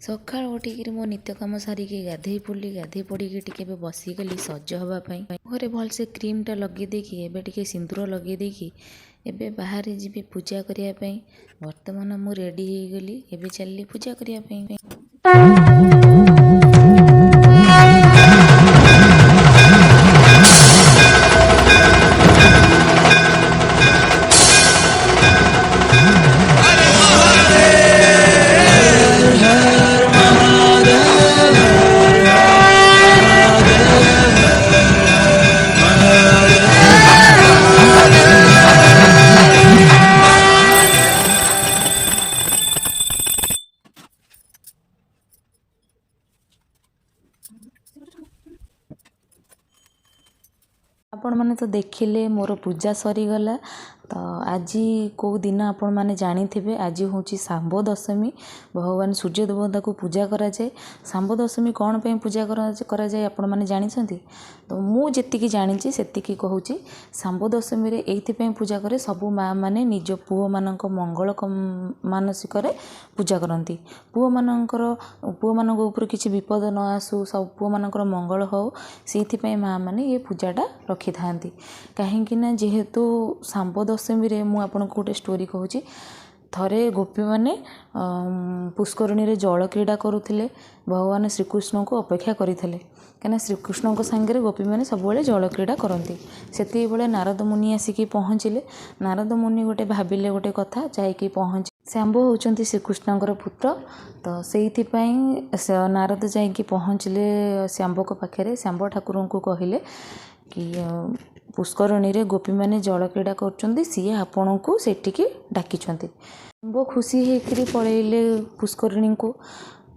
सकाळ उठिकी मो नित्य कम सारिकी गाधे पड़ी गाधे पड़ी टिके बसीगली सज हाँपाई मुहरे भलसे क्रीमटा लगे एबे टिके सिंदूर लगे एबे बाहर जी पूजा करने वर्तमान मु रेडी हो गली एबे चलली पूजा करने। आपण मैंने तो देखिले मोर पूजा सरीगला। तो आज कौ दिन आपण मैंने जानी थे आज हूँ शाम्ब दशमी भगवान सूर्य देवता को पूजा कराए। शाम्ब दशमी कौन पे पूजा कराए आपण मैंने जानते तो मुझे जानी से कहूँ शाम्ब दशमी ये पूजा करे सबू माँ मैंने निज पुओ मान मंगल मानसिक पूजा करती पुओ मान किसी विपद न आसू सब पुओ मान मंगल हो से माँ मैंने ये पूजाटा रखी था कहीं जेहेतु शाम्ब दशमी रे मु आपन को गोटे स्टोरी कहूँ। थरे गोपी मैंने पुष्करणी रे जल क्रीड़ा करुले भगवान श्रीकृष्ण को अपेक्षा करते कहीं श्रीकृष्ण सांगे गोपी मैंने सब जल क्रीड़ा करती से नारद मुनि आसिकी पहुँचले। नारद मुनि गोटे भाविले गोटे कथा जाकि पहुँच शाम्ब होउचंती श्रीकृष्णଙ୍କର पुत्र तो से नारद जाकि पहुँचले शाम्ब पाखे शाम्ब ठाकुर को कहले कि पुष्करणी रे गोपी मैंने जल क्रीड़ा कर सी आपण को सेठिकी डाकी शाम्ब खुशी होकर पलैले पुष्करणी को।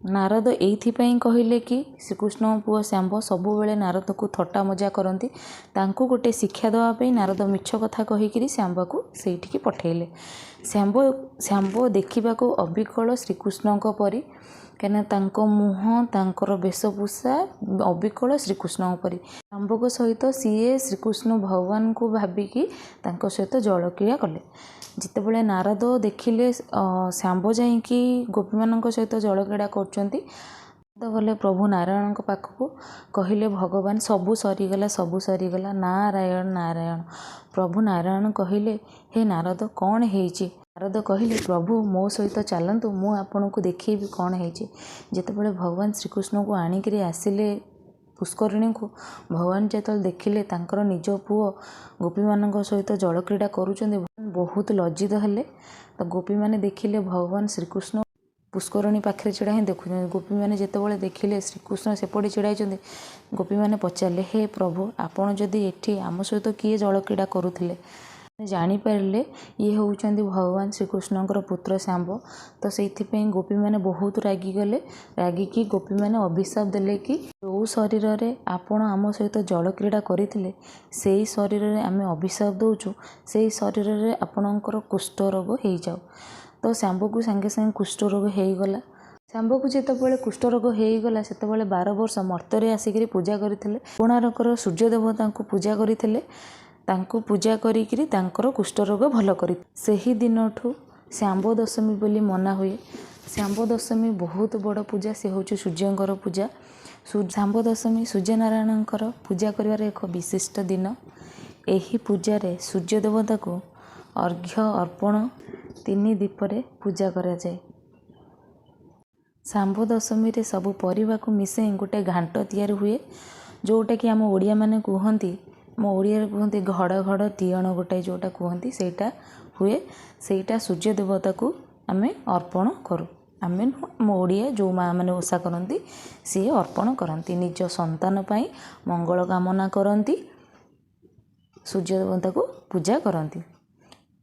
नारद एइथिपाई कहले कि श्रीकृष्ण पुओ शाम्ब सबुबले नारद को थट्टा मजा करती तांको गोटे शिक्षा देवाई नारद मिछ कथा कहीकि शाम्ब को सेठिकी पठेले। शाम्ब देखा अबिकल श्रीकृष्ण परी कहीं मुह तांकर वेशभूषा अबिकल श्रीकृष्ण परी शाम्ब सहित सीए श्रीकृष्ण भगवान को भाविकी सहित जल क्रिया कले। जितेबाला नारद देखिले शाम्ब जाकि गोपी मान सहित जल क्रीड़ा कर गले प्रभु नारायण पाखक कहले भगवान सबू सरीगला नारायण नारायण। प्रभु नारायण कहले हे नारद कौन है? नारद कहले प्रभु मो सहित चलतु मु आपन को देखेबी कौन है। जितेबाला भगवान श्रीकृष्ण को आणिक आसिले पुष्करणी को भगवान जो देखिले तांकर निज पुओ गोपी मान सहित जल क्रीड़ा करुँच बहुत लज्जित हेले। तो गोपी मैंने देखिले भगवान श्रीकृष्ण पुष्करणी पाखे छिड़ा ही देखुं गोपी मैंने जितेबाला देखिले श्रीकृष्ण सेपटे छिड़ाई गोपी मैंने पचारे हे प्रभु आपड़ जदि एठी आम सहित किए जल क्रीड़ा करुले जानीपारे ये होउचंदी भगवान श्रीकृष्णଙ୍କର पुत्र शाम्ब। तो से गोपी मैंने बहुत रागिगले रागिकी गोपी मैंने अभिशाप देले कि जो शरीर रे आपण आम सहित जल क्रीड़ा करते से शरीर रे आमे अभिशाप दौचु से शरीर रे आपणकर कुष्ठ रोग हो जाऊ। तो शाम्ब को सांगे सांगे कुष्ठ रोग हो गला। शाम्ब को जितेबाला कुष्ठ रोग होगला से 12 वर्ष मर्त्य आसिक पूजा करते कोणार्कर सूर्य देवता को पूजा करते पूजा करी कुष्ठ रोग भल कर से दिन ठू शाम्ब दशमी बोली मना हुए। शाम्ब दशमी बहुत बड़ पूजा से हूँ सूर्यंकर पूजा। शाम्ब दशमी सूर्य नारायण पूजा कर एक विशिष्ट दिन। यही पूजारे सूर्य देवता को अर्घ्य अर्पण 3 दीपरे पूजा करा जाए। शाम्ब दशमी रे सबू परिवा को मिसे गोटे घांट तैयार हुए जोटा कि आम ओडिया माने कहती मो ओडिया कहते घड़ घड़ तीयण गोटाए जोटा कहती सेटा हुए सेटा सूर्य देवता को आमे अर्पण करूँ। आमे मो ओडिया जो माँ मैंने ओषा करती सी अर्पण करती निज संतान पाई मंगल कामना करती सूर्य देवता को पूजा करती।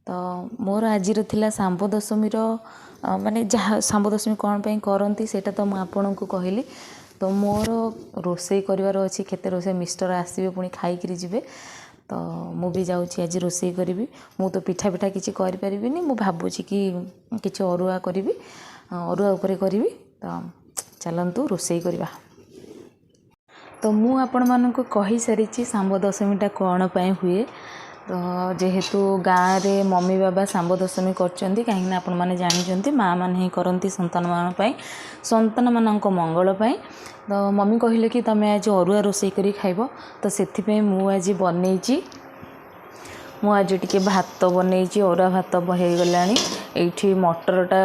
तो मोर आज शाम्ब दशमी माने जहाँ शाम्ब दशमी कौन पे करती सेटा तो मुझे को कहली। तो मोर रोषे करार अच्छी केते रोषे मिस्टर आसवे पुणी खाई जीवे तो मु भी जाऊँगी आज रोषे करी मु तो पिठा पिठा किसी करें मु भावुँ कि किसी अरुआ करी अरुआ उपर करी। तो चलतु रोषे करवा। तो मु आपण मानक कही सारी शाम्ब दशमीटा कौन पे हुए। तो जेहेतु गाँव रे मम्मी बाबा सांब दशमी करछंती कहीं आपण माने जानिछंती माँ माने ही करंती संतान मान पई संतान मानक मंगल पई। तो मम्मी कहले कि तमे आज अरुआ रोषे करी खाइबो तो सेथि पे मु आज बनैची मु आज टिके भात बनैची अरुआ भात हो गलानी एठी मटरटा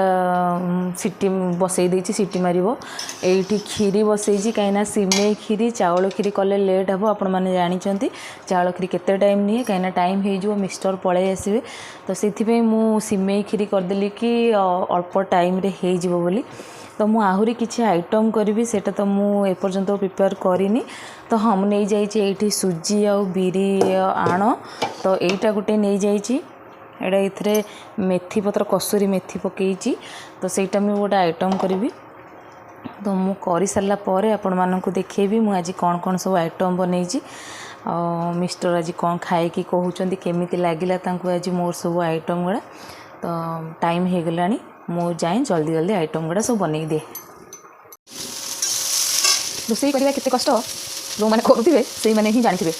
सिटी बसई देछि सिटी मारिबो एठी खीरी बसईची कहीं सिमेई खीरी चावल खीरी कले लेट हे आपण माने जानिछंती चावल खीरी केते टाइम निए कहीं टाइम हो जो मिस्टर पळे आसीबे तो सेथि मु सिमेई खीरी करदेली कि अल्प टाइम रे हे जिवो बोली। तो मु आहुरी किछि आइटम करी सेटा तो मु एपर्यंत प्रिपेयर करिनी। तो हाँ मु नहीं जाइछि एठी सुजी आ बिरी आण तो एटा गुटे नहीं जाइछि एटा इथरे मेथी पत्र कसूरी मेथी पकेइछि तो सेटा मु गोटे आइटम करी। तो मु करी सारला परे आपण मानकु देखेबी मु आज कौन कौन सब आइटम बनैछि मिस्टर आज कौन खाए कि कहउचंती केमिति लागिला तांकु आज मोर सब आइटम गुड़ा। तो टाइम हो गलानी मु जाए जल्दी जल्दी आइटम गुड़ा सब बनै दे। रोषेई करवा केते कष्ट जो मैंने करुवे से मैंने ही जानिथिबे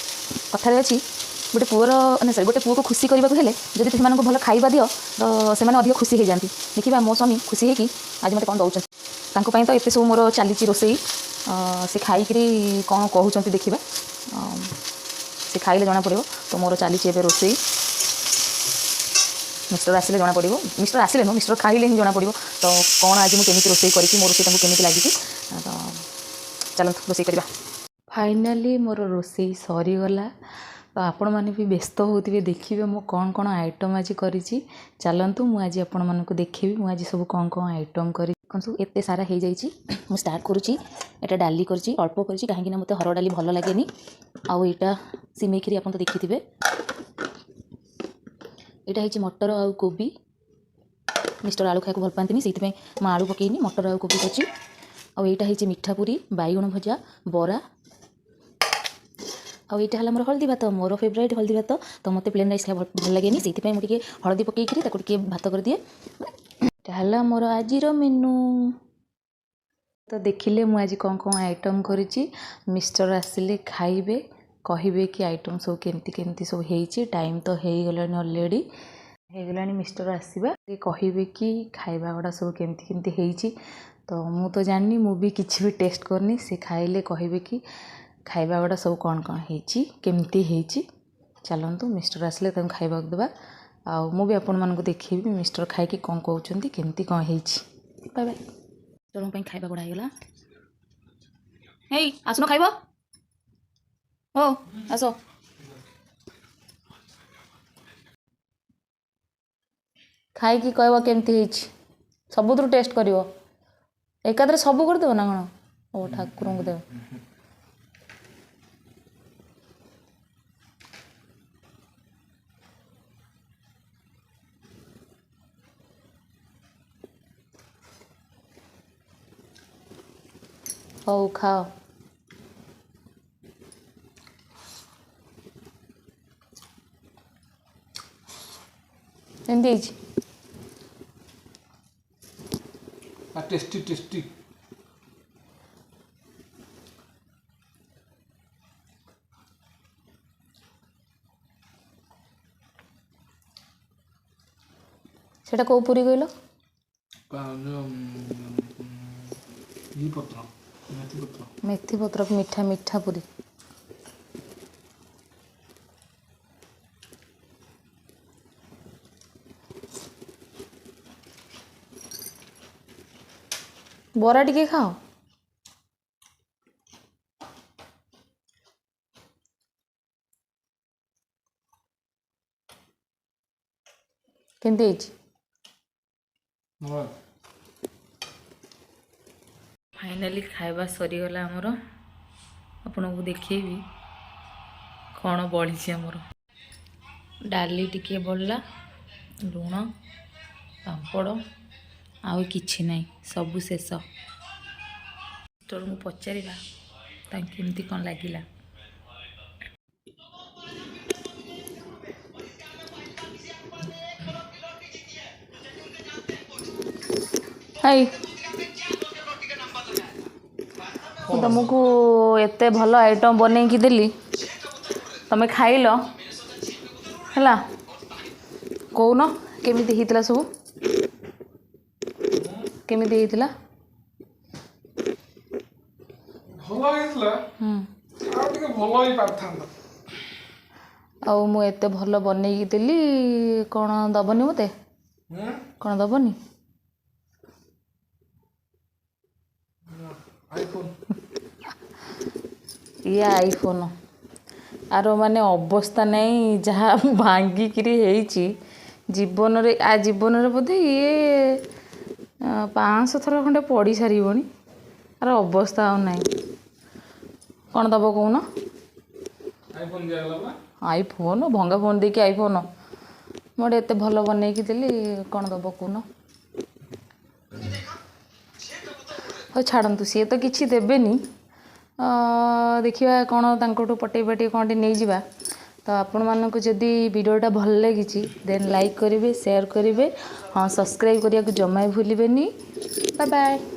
कथार अच्छी गोटे पुअर सॉरी गोटे पुओ को खुशी करने को हेले जदि से भल खाଇବା दियो तो से अधिक खुशी हो जाती। देखिए मो स्वामी खुशी होगी आज मत कौन दौरान तो एत सब मोर चली रोषेई से खाईकरी कौन कहते देखा से खाइले जना पड़ो। तो मोर चली रोषेई मिस्टर आसिले जना पड़ो मिस्टर आसिले नुह मिस्टर खाइले ही जना पड़ो तो कौन आज मुझे रोषेई करी मो रोषेई केमी लगी तो चलते रोषेई करवा। फाइनाली मोर रोषेई सरीगला तो आपण मैंने भी व्यस्त होते देखिए मु कौन कौन आइटम आज करी चलतु मु आज आपण मानक देखेबी मु आज सब कौन कौन आइटम करी कौन सब एत सारा हो जाइए मु स्टार्ट करुच्ची एटा डाली करची अल्प करची कहीं मत हर डाली भल लगे आउ एटा सिमेई खीरी आप तो देखिथे यहाँ है मटर आउ कोबी मिस्टर आलू खाया भल पाती से मैं आलू पकईनी मटर आउ कोबी करची आउ यहाँ है मिठा पूरी बैगण भजा बरा आउ यहाँ है मोर हल्दी भात मोर फेवरेट हल्दी भात तो मत प्लेन राइस खाया भल लगे से मुझे हल्दी पकईकरी भात कर दिए है मोर आज मेनू। तो देखिले मुझे आज कौन कौन आइटम करी मिस्टर आसिले खाइबे कहे कि आइटम सब केमती केमती सब हो टाइम तो हो गलानी ऑलरेडी हो गलानी मिस्टर आसवा कहे कि खाଇବା गुड़ा सब केमती केमती हो तो मु तो जानी मु भी किसी भी टेस्ट करनी से खाइले कहे कि खाଇବା गुड़ा सब कौन कौन होमती हो। चलतु मिस्टर आसिले खाइबा देवा आउ मु भी आपण मानक देखिए मिस्टर खाई कौन कहते केमती कौन हो। बाय बाय चलो खाइबा गुड़ा होगा हे आसुन खाइब हो आस खाई कहब केमती सबुद टेस्ट कर एकादरे सब करदेव ना कौन ओ ठाकुर को देव हौ खाओ एमती टेस्टी टेस्टी सेटा को पूरी कहल मेथी पत्र मीठा मीठा पूरी बरा टिके खाओ केमती फाइनाली खाଇବା सरीगला आमर आपन को देखेबी कौन बढ़ी आमर डाली टिके बढ़ला लुण पापड़ आउ किछि नहीं सबु शेष मिस्टर को पचारा केमती कौन लगिला हाय तुमको एते भल आइटम बनई देली तमें खाइल ହେଲା କହୁନ କେମିତି ହେଇଥିଲା ସବୁ କେମିତି ହେଇଥିଲା ଭଲ ହେଇଥିଲା ଆଉ ଟିକେ ଭଲ ହେଇପାରିଥାନ୍ତା ଆଉ ମୁଁ ଏତେ ଭଲ ବନେଇକି ଦେଲି କ'ଣ ଦେବନି ମୋତେ କ'ଣ ଦେବନି ଆଇଫୋନ୍ ଇଏ ଆଇଫୋନ୍ ଆର ମାନେ ଅବସ୍ଥା ନାହିଁ ଯାହା ଭାଙ୍ଗିକିରି ହେଇଛି ଜୀବନରେ ବୋଧେ ଇଏ 500 ଥର ଖଣ୍ଡେ ପଡ଼ି ସାରିବଣି ଆର ଅବସ୍ଥା ଆଉ ନାହିଁ କ'ଣ ଦେବ କହୁନ ଆଇଫୋନ୍ ଦିଆଗଲା ପା ଆଇଫୋନ୍ ଭଙ୍ଗା ଫୋନ୍ ଦେଇକି ଆଇଫୋନ୍ ମୁଁ ଏତେ ଭଲ ବନେଇକି ଦେଲି କ'ଣ ଦେବ କହୁନ ହଉ ଛାଡ଼ନ୍ତୁ ସିଏ ତ କିଛି ଦେବେନି ଦେଖିବା କ'ଣ ତାଙ୍କଠୁ ପଟେଇ ପାଟେଇ କ'ଣ ଟିକେ ନେଇଯିବା ତ ଆପଣମାନଙ୍କୁ ଯଦି ଭିଡ଼ିଓଟା ଭଲ ଲାଗିଛି ଦେନ୍ ଲାଇକ୍ କରିବେ ସେୟାର କରିବେ ହଁ ସବସ୍କ୍ରାଇବ୍ କରିବାକୁ ଜମା ବି ଭୁଲିବେନି ବାଏ ବାଏ